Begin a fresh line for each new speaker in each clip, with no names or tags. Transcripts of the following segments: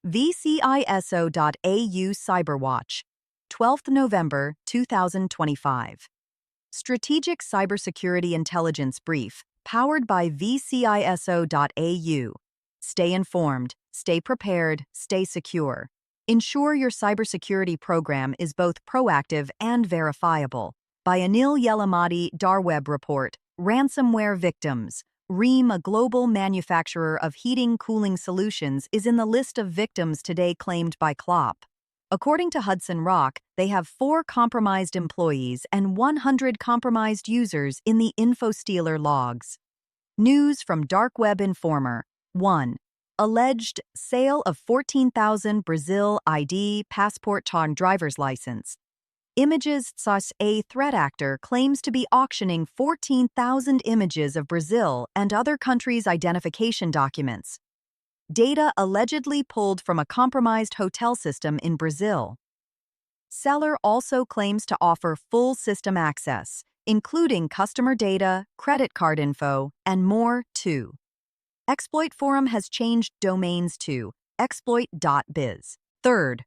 vciso-au Cyberwatch, 12th November 2025. Strategic Cybersecurity Intelligence Brief, powered by vciso-au. Stay informed, stay prepared, stay secure. Ensure your cybersecurity program is both proactive and verifiable. By Anil Yelamati Darweb Report, Ransomware Victims. Rheem, a global manufacturer of heating-cooling solutions, is in the list of victims today claimed by CLOP. According to Hudson Rock, they have 4 compromised employees and 100 compromised users in the InfoStealer logs. News from Dark Web Informer. 1. Alleged sale of 14,000 Brazil ID passport on driver's license. Images vciso-au threat actor claims to be auctioning 14,000 images of Brazil and other countries' identification documents. Data allegedly pulled from a compromised hotel system in Brazil. Seller also claims to offer full system access, including customer data, credit card info, and more, too. Exploit Forum has changed domains to exploit.biz. Third,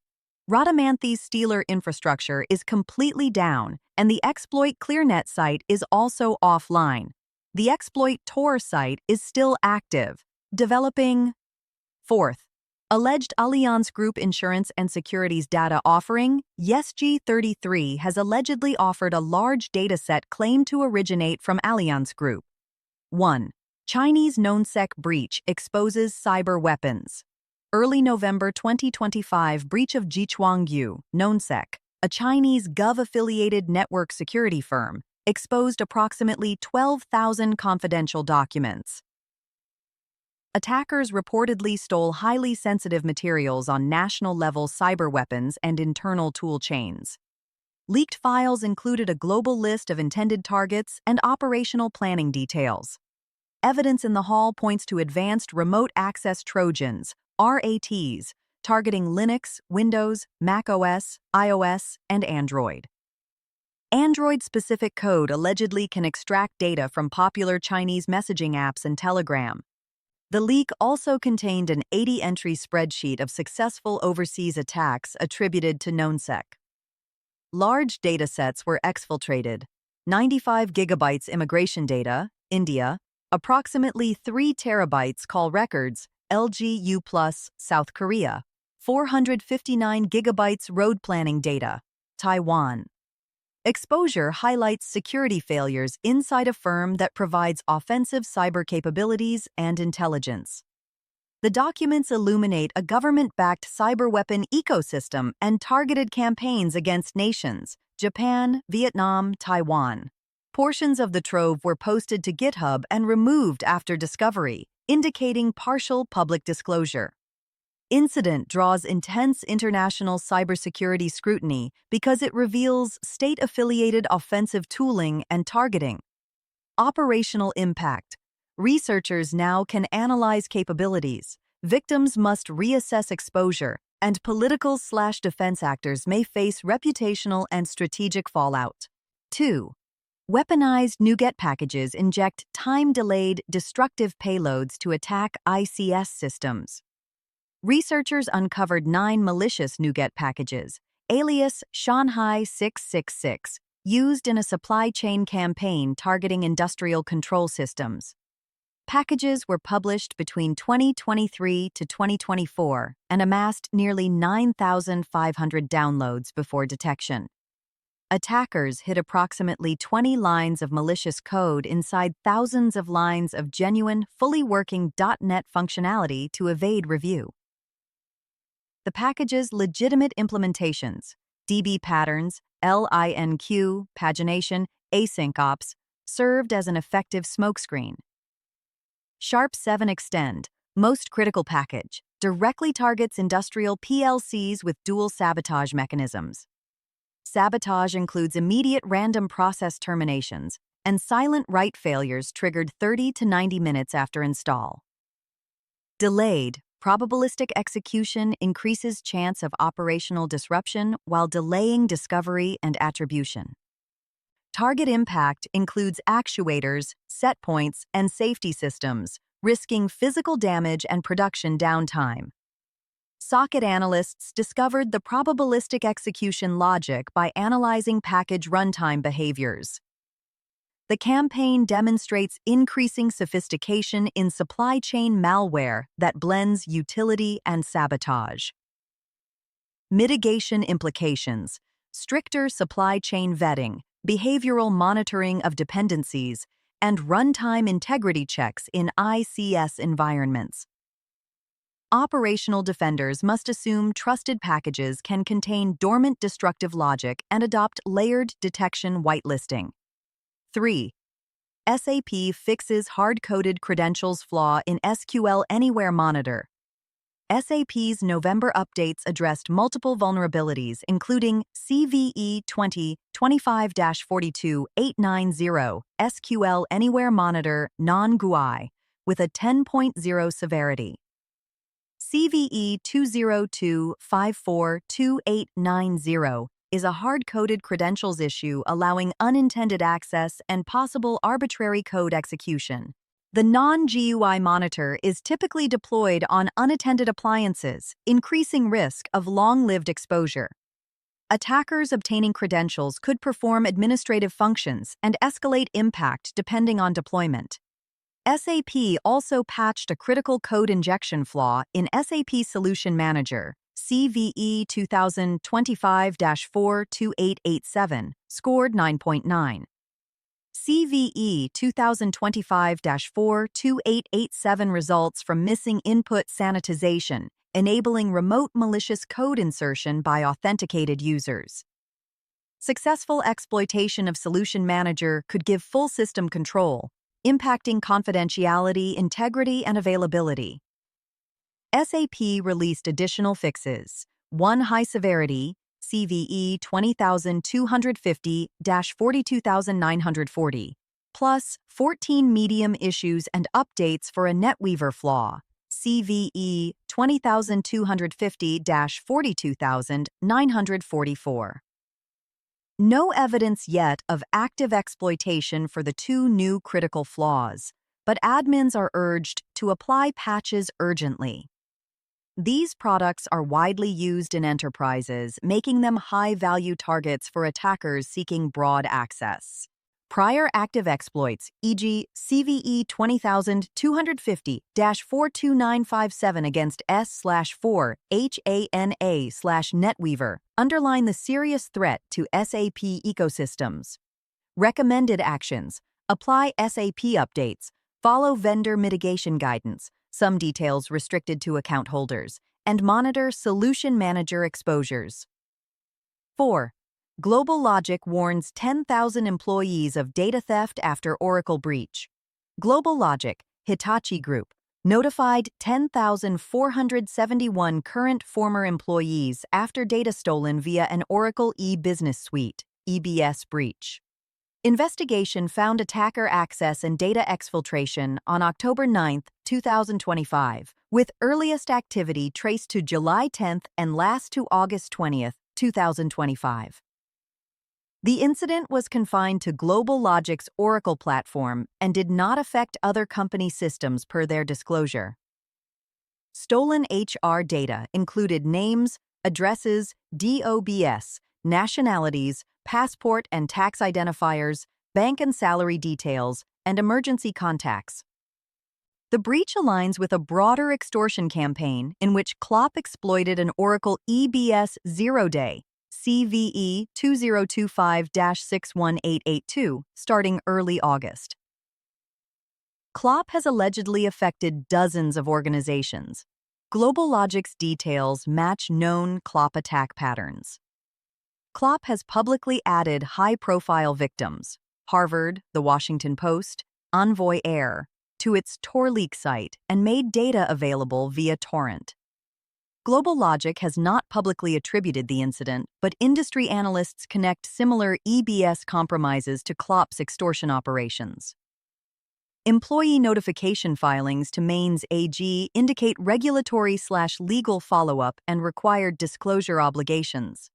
Radamanthys Stealer infrastructure is completely down, and the Exploit ClearNet site is also offline. The Exploit Tor site is still active, developing. Fourth, alleged Allianz Group Insurance and Securities data offering, YesG33 has allegedly offered a large dataset claimed to originate from Allianz Group. 1. Chinese KnownSec breach exposes cyber weapons. Early November 2025 breach of Jichuangyu, KnownSec, a Chinese gov-affiliated network security firm, exposed approximately 12,000 confidential documents. Attackers reportedly stole highly sensitive materials on national-level cyber weapons and internal tool chains. Leaked files included a global list of intended targets and operational planning details. Evidence in the hall points to advanced remote access Trojans, RATs, targeting Linux, Windows, macOS, iOS, and Android. Android-specific code allegedly can extract data from popular Chinese messaging apps and Telegram. The leak also contained an 80-entry spreadsheet of successful overseas attacks attributed to KnownSec. Large datasets were exfiltrated. 95 gigabytes immigration data, India, approximately 3 terabytes call records, LGU+, South Korea, 459 gigabytes road planning data, Taiwan. Exposure highlights security failures inside a firm that provides offensive cyber capabilities and intelligence. The documents illuminate a government-backed cyber weapon ecosystem and targeted campaigns against nations, Japan, Vietnam, Taiwan. Portions of the trove were posted to GitHub and removed after discovery, indicating partial public disclosure. Incident draws intense international cybersecurity scrutiny because it reveals state-affiliated offensive tooling and targeting. Operational impact. Researchers now can analyze capabilities. Victims must reassess exposure, and political/defense actors may face reputational and strategic fallout. 2. Weaponized NuGet packages inject time-delayed, destructive payloads to attack ICS systems. Researchers uncovered 9 malicious NuGet packages, alias Shanghai 666, used in a supply chain campaign targeting industrial control systems. Packages were published between 2023 to 2024 and amassed nearly 9,500 downloads before detection. Attackers hid approximately 20 lines of malicious code inside thousands of lines of genuine, fully working .NET functionality to evade review. The package's legitimate implementations, DB patterns, LINQ, pagination, async ops, served as an effective smokescreen. Sharp 7 Extend, most critical package, directly targets industrial PLCs with dual sabotage mechanisms. Sabotage includes immediate random process terminations and silent write failures triggered 30 to 90 minutes after install. Delayed, probabilistic execution increases chance of operational disruption while delaying discovery and attribution. Target impact includes actuators, set points, and safety systems, risking physical damage and production downtime. Socket analysts discovered the probabilistic execution logic by analyzing package runtime behaviors. The campaign demonstrates increasing sophistication in supply chain malware that blends utility and sabotage. Mitigation implications: stricter supply chain vetting, behavioral monitoring of dependencies, and runtime integrity checks in ICS environments. Operational defenders must assume trusted packages can contain dormant destructive logic and adopt layered detection whitelisting. 3. SAP fixes hard-coded credentials flaw in SQL Anywhere Monitor. SAP's November updates addressed multiple vulnerabilities, including CVE 2025-42890 SQL Anywhere Monitor non-GUI, with a 10.0 severity. CVE 202542890 is a hard-coded credentials issue allowing unintended access and possible arbitrary code execution. The non-GUI monitor is typically deployed on unattended appliances, increasing risk of long-lived exposure. Attackers obtaining credentials could perform administrative functions and escalate impact depending on deployment. SAP also patched a critical code injection flaw in SAP Solution Manager, CVE 2025-42887, scored 9.9. CVE 2025-42887 results from missing input sanitization, enabling remote malicious code insertion by authenticated users. Successful exploitation of Solution Manager could give full system control, impacting confidentiality, integrity, and availability. SAP released additional fixes: 1 high severity, CVE 20050-42940, plus 14 medium issues and updates for a NetWeaver flaw, CVE 20250-42944. No evidence yet of active exploitation for the 2 new critical flaws, but admins are urged to apply patches urgently. These products are widely used in enterprises, making them high-value targets for attackers seeking broad access. Prior active exploits, e.g., CVE 20250-42957 against S/4 HANA/NetWeaver, underline the serious threat to SAP ecosystems. Recommended actions: apply SAP updates, follow vendor mitigation guidance, some details restricted to account holders, and monitor Solution Manager exposures. 4. Global Logic warns 10,000 employees of data theft after Oracle breach. Global Logic, Hitachi Group, notified 10,471 current former employees after data stolen via an Oracle e-Business Suite (EBS) breach. Investigation found attacker access and data exfiltration on October 9, 2025, with earliest activity traced to July 10 and last to August 20, 2025. The incident was confined to Global Logic's Oracle platform and did not affect other company systems per their disclosure. Stolen HR data included names, addresses, DOBS, nationalities, passport and tax identifiers, bank and salary details, and emergency contacts. The breach aligns with a broader extortion campaign in which Klopp exploited an Oracle EBS zero-day, CVE 2025-61882, starting early August. Klopp has allegedly affected dozens of organizations. Global Logic's details match known Klopp attack patterns. Klopp has publicly added high-profile victims, Harvard, The Washington Post, Envoy Air, to its Tor leak site and made data available via torrent. Global Logic has not publicly attributed the incident, but industry analysts connect similar EBS compromises to Klopp's extortion operations. Employee notification filings to Mainz AG indicate regulatory/legal follow-up and required disclosure obligations.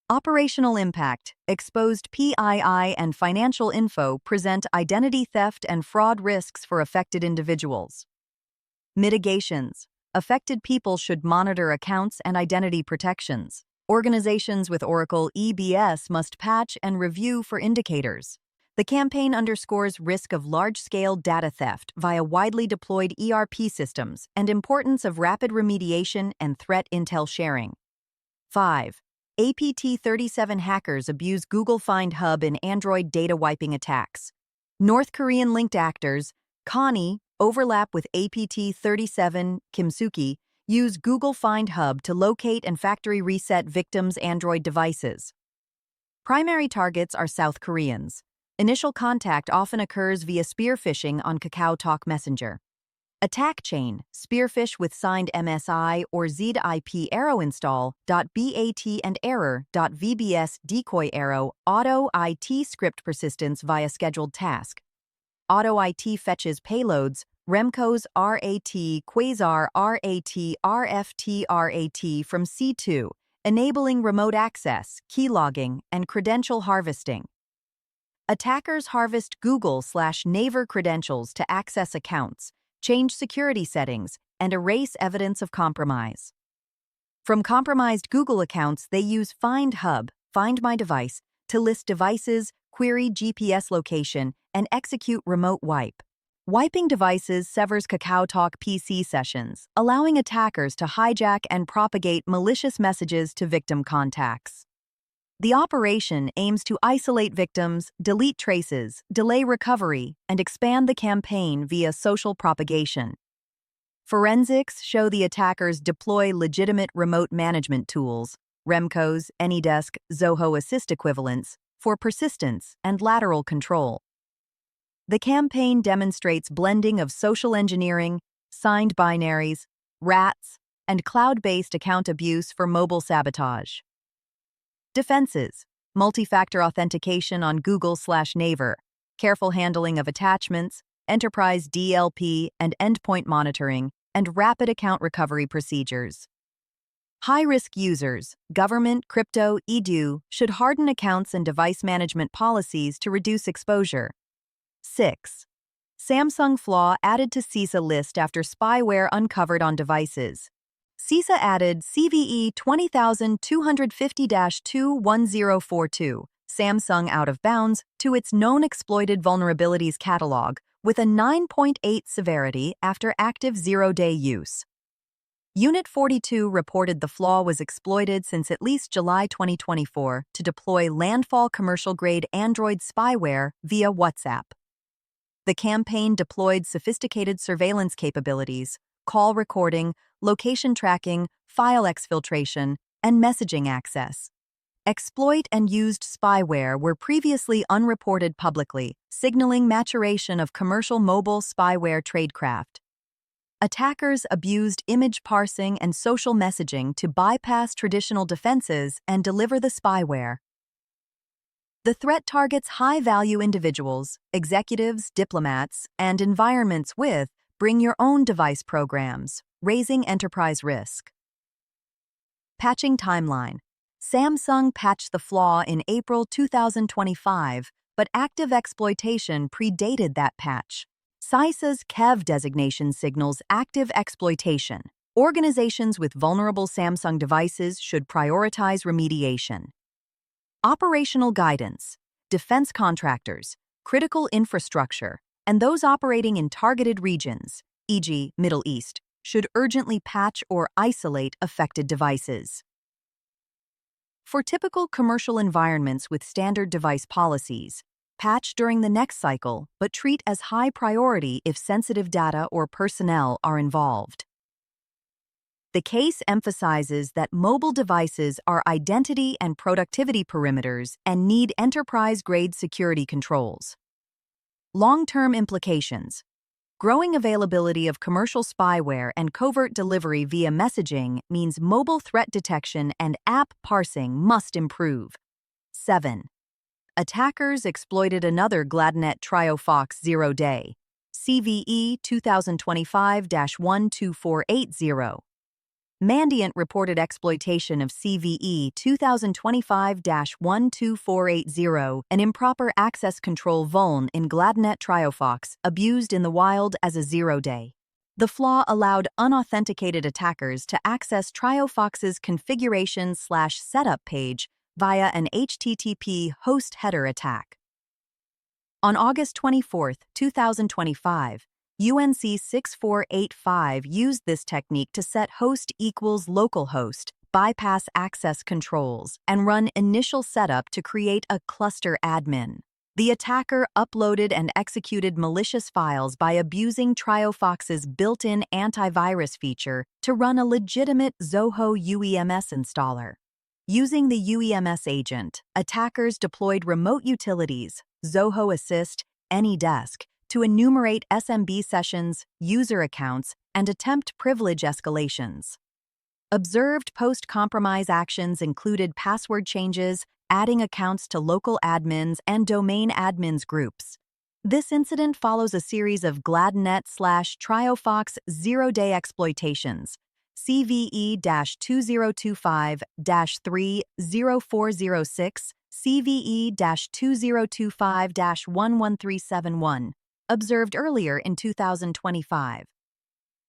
Operational impact: exposed PII and financial info present identity theft and fraud risks for affected individuals. Mitigations: affected people should monitor accounts and identity protections. Organizations with Oracle EBS must patch and review for indicators. The campaign underscores risk of large-scale data theft via widely deployed ERP systems and importance of rapid remediation and threat intel sharing. 5. APT-37 hackers abuse Google Find Hub in Android data wiping attacks. North Korean-linked actors, Connie, overlap with APT-37 Kimsuki, use Google Find Hub to locate and factory reset victims' Android devices. Primary targets are South Koreans. Initial contact often occurs via spear phishing on KakaoTalk Messenger. Attack chain, spearfish with signed MSI or ZIP arrow install, .bat and error, .vbs decoy arrow, auto IT script persistence via scheduled task. Auto IT fetches payloads, Remco's RAT, Quasar RAT, RFT RAT from C2, enabling remote access, keylogging, and credential harvesting. Attackers harvest Google/Naver credentials to access accounts, change security settings, and erase evidence of compromise. From compromised Google accounts, they use Find Hub, Find My Device, to list devices, query GPS location, and execute remote wipe. Wiping devices severs KakaoTalk PC sessions, allowing attackers to hijack and propagate malicious messages to victim contacts. The operation aims to isolate victims, delete traces, delay recovery, and expand the campaign via social propagation. Forensics show the attackers deploy legitimate remote management tools, Remco's, AnyDesk, Zoho Assist equivalents, for persistence and lateral control. The campaign demonstrates blending of social engineering, signed binaries, RATs, and cloud-based account abuse for mobile sabotage. Defenses: multi-factor authentication on Google/Naver, careful handling of attachments, enterprise DLP and endpoint monitoring, and rapid account recovery procedures. High-risk users, government, crypto, edu, should harden accounts and device management policies to reduce exposure. 6. Samsung flaw added to CISA list after spyware uncovered on devices. CISA added CVE 20250-21042, Samsung out of bounds, to its known exploited vulnerabilities catalog with a 9.8 severity after active zero-day use. Unit 42 reported the flaw was exploited since at least July 2024 to deploy landfall commercial-grade Android spyware via WhatsApp. The campaign deployed sophisticated surveillance capabilities, call recording, location tracking, file exfiltration, and messaging access. Exploit and used spyware were previously unreported publicly, signaling maturation of commercial mobile spyware tradecraft. Attackers abused image parsing and social messaging to bypass traditional defenses and deliver the spyware. The threat targets high-value individuals, executives, diplomats, and environments with bring your own device programs, raising enterprise risk. Patching timeline. Samsung patched the flaw in April 2025, but active exploitation predated that patch. CISA's KEV designation signals active exploitation. Organizations with vulnerable Samsung devices should prioritize remediation. Operational guidance. Defense contractors, critical infrastructure, and those operating in targeted regions, e.g., Middle East, should urgently patch or isolate affected devices. For typical commercial environments with standard device policies, patch during the next cycle, but treat as high priority if sensitive data or personnel are involved. The case emphasizes that mobile devices are identity and productivity perimeters and need enterprise-grade security controls. Long-term implications. Growing availability of commercial spyware and covert delivery via messaging means mobile threat detection and app parsing must improve. 7. Attackers exploited another Gladnet TrioFox zero-day, CVE 2025-12480. Mandiant reported exploitation of CVE 2025-12480, an improper access control vuln in Gladnet TrioFox abused in the wild as a zero-day. The flaw allowed unauthenticated attackers to access TrioFox's configuration/setup page via an HTTP host header attack. On August 24, 2025, UNC 6485 used this technique to set host equals localhost, bypass access controls, and run initial setup to create a cluster admin. The attacker uploaded and executed malicious files by abusing TrioFox's built-in antivirus feature to run a legitimate Zoho UEMS installer. Using the UEMS agent, attackers deployed remote utilities, Zoho Assist, AnyDesk, to enumerate SMB sessions, user accounts, and attempt privilege escalations. Observed post-compromise actions included password changes, adding accounts to local admins and domain admins groups. This incident follows a series of Gladnet/TrioFox zero-day exploitations, CVE-2025-30406, CVE-2025-11371, observed earlier in 2025.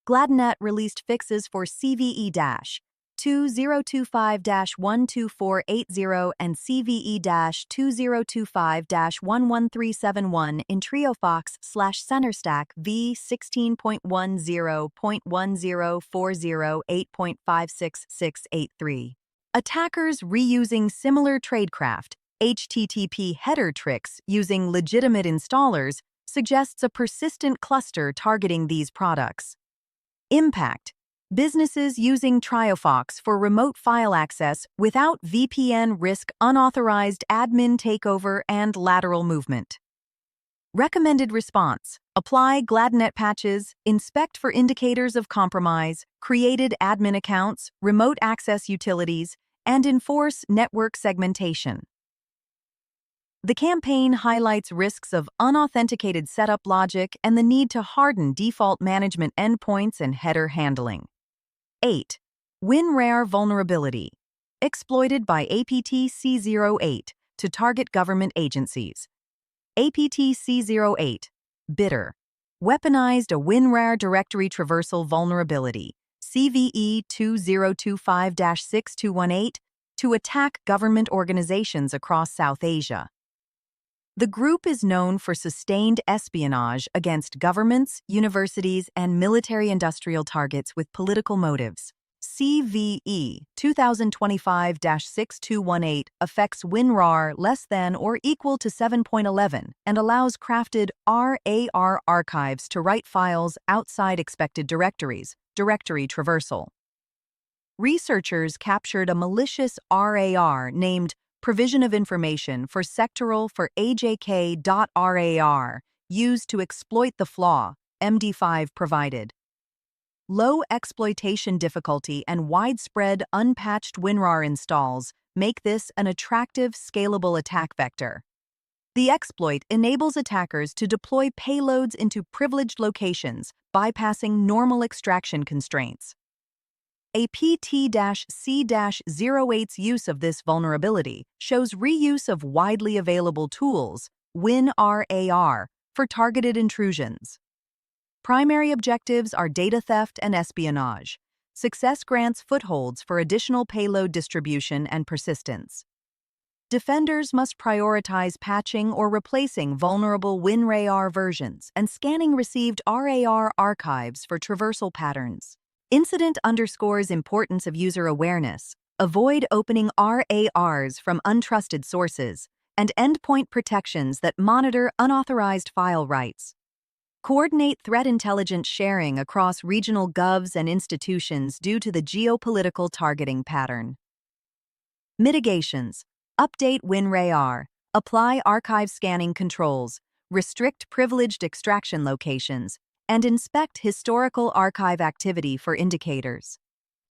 Gladnet released fixes for CVE-2025-12480 and CVE-2025-11371 in TrioFox/CenterStack v16.10.1040.8.56683. Attackers reusing similar tradecraft, HTTP header tricks using legitimate installers, suggests a persistent cluster targeting these products. Impact: businesses using TrioFox for remote file access without VPN risk unauthorized admin takeover and lateral movement. Recommended response: apply Gladnet patches, inspect for indicators of compromise, created admin accounts, remote access utilities, and enforce network segmentation. The campaign highlights risks of unauthenticated setup logic and the need to harden default management endpoints and header handling. 8. WinRAR vulnerability, exploited by APT-C08 to target government agencies. APT-C08, bitter, weaponized a WinRAR directory traversal vulnerability, CVE-2025-6218, to attack government organizations across South Asia. The group is known for sustained espionage against governments, universities, and military-industrial targets with political motives. CVE 2025-6218 affects WinRAR less than or equal to 7.11 and allows crafted RAR archives to write files outside expected directories, directory traversal. Researchers captured a malicious RAR named Provision of Information for Sectoral for AJK.RAR used to exploit the flaw MD5 provided. Low exploitation difficulty and widespread unpatched WinRAR installs make this an attractive, scalable attack vector. The exploit enables attackers to deploy payloads into privileged locations, bypassing normal extraction constraints. A PT-C-08's use of this vulnerability shows reuse of widely available tools, WinRAR, for targeted intrusions. Primary objectives are data theft and espionage. Success grants footholds for additional payload distribution and persistence. Defenders must prioritize patching or replacing vulnerable WinRAR versions and scanning received RAR archives for traversal patterns. Incident underscores importance of user awareness. Avoid opening RARs from untrusted sources, and endpoint protections that monitor unauthorized file writes. Coordinate threat intelligence sharing across regional govs and institutions due to the geopolitical targeting pattern. Mitigations: update WinRAR, apply archive scanning controls, restrict privileged extraction locations, and inspect historical archive activity for indicators.